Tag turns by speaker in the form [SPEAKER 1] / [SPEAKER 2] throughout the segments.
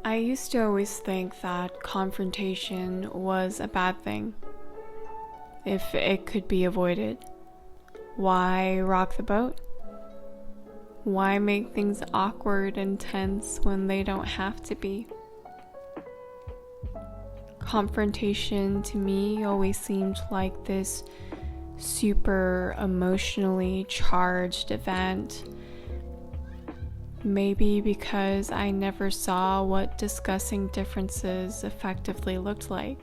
[SPEAKER 1] I used to always think that confrontation was a bad thing. If it could be avoided, why rock the boat? Why make things awkward and tense when they don't have to be? Confrontation to me always seemed like this super emotionally charged event. Maybe because I never saw what discussing differences effectively looked like.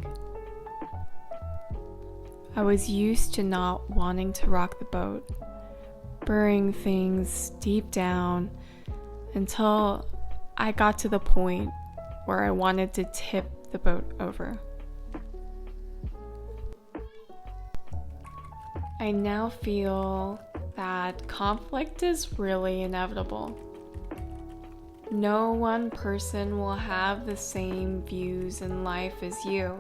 [SPEAKER 1] I was used to not wanting to rock the boat, burying things deep down until I got to the point where I wanted to tip the boat over. I now feel that conflict is really inevitable. No one person will have the same views in life as you,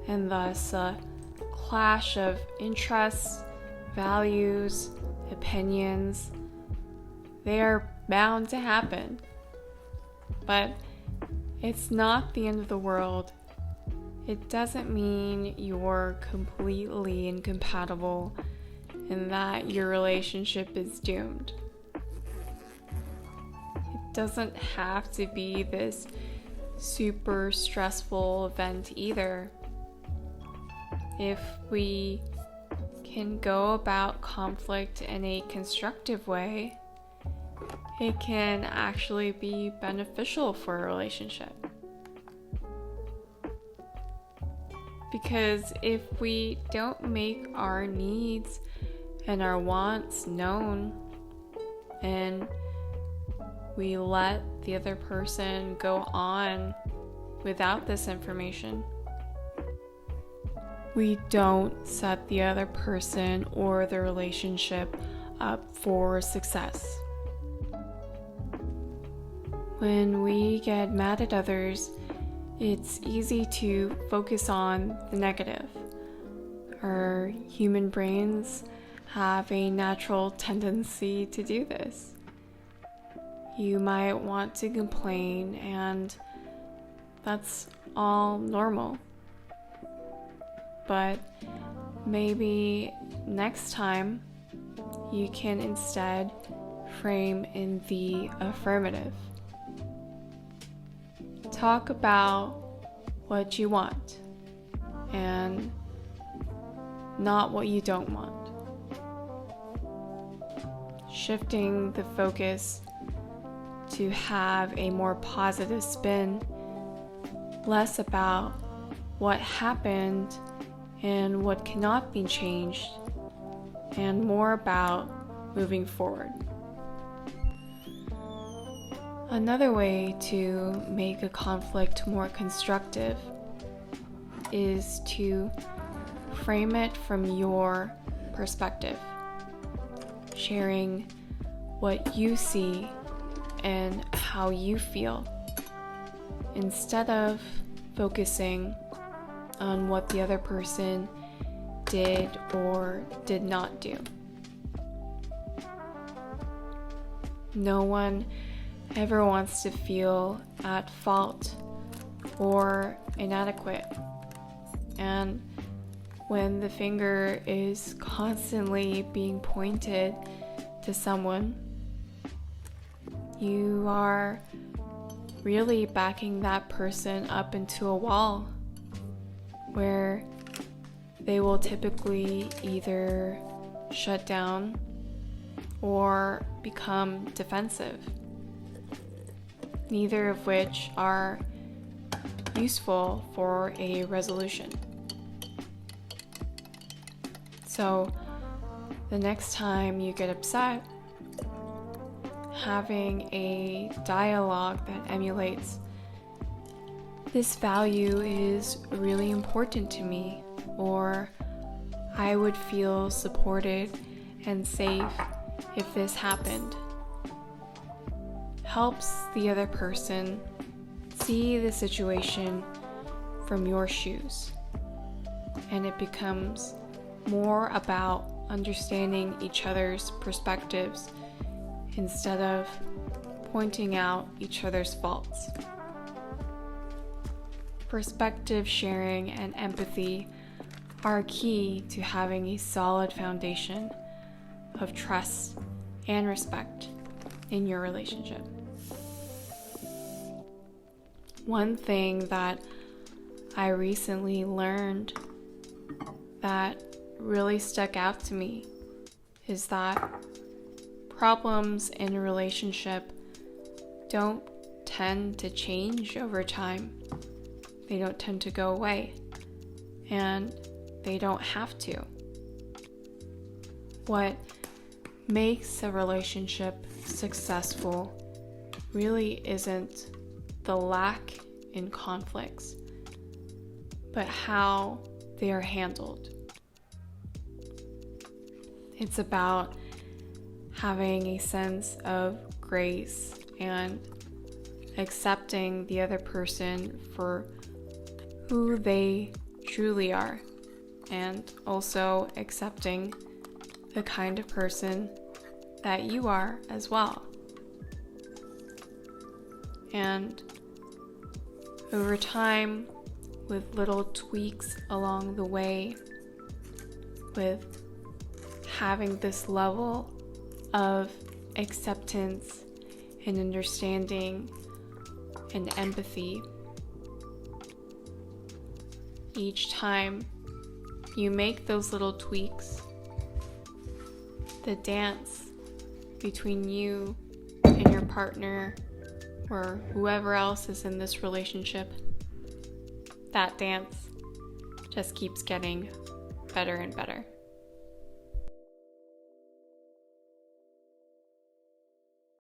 [SPEAKER 1] and thus a clash of interests, values, opinions, they are bound to happen. But it's not the end of the world. It doesn't mean you're completely incompatible and that your relationship is doomed. It doesn't have to be this super stressful event either. If we can go about conflict in a constructive way, it can actually be beneficial for a relationship. Because if we don't make our needs and our wants known, and we let the other person go on without this information, we don't set the other person or the relationship up for success. When we get mad at others, it's easy to focus on the negative. Our human brains have a natural tendency to do this. You might want to complain, and that's all normal. But maybe next time you can instead frame in the affirmative. Talk about what you want and not what you don't want. Shifting the focus to have a more positive spin, less about what happened and what cannot be changed, and more about moving forward. Another way to make a conflict more constructive is to frame it from your perspective, sharing what you see and how you feel, instead of focusing on what the other person did or did not do. No one ever wants to feel at fault or inadequate. And when the finger is constantly being pointed to someone, you are really backing that person up into a wall where they will typically either shut down or become defensive, neither of which are useful for a resolution. So the next time you get upset, having a dialogue that emulates, "This value is really important to me," or "I would feel supported and safe if this happened," helps the other person see the situation from your shoes, and it becomes more about understanding each other's perspectives instead of pointing out each other's faults. perspective sharing and empathy are key to having a solid foundation of trust and respect in your relationship. One thing that I recently learned that really stuck out to me is that problems in a relationship don't tend to change over time. They don't tend to go away, and they don't have to. What makes a relationship successful really isn't the lack in conflicts, but how they are handled. It's about having a sense of grace and accepting the other person for who they truly are, and also accepting the kind of person that you are as well. And over time, with little tweaks along the way, with having this level of acceptance and understanding and empathy, each time you make those little tweaks, the dance between you and your partner or whoever else is in this relationship, that dance just keeps getting better and better.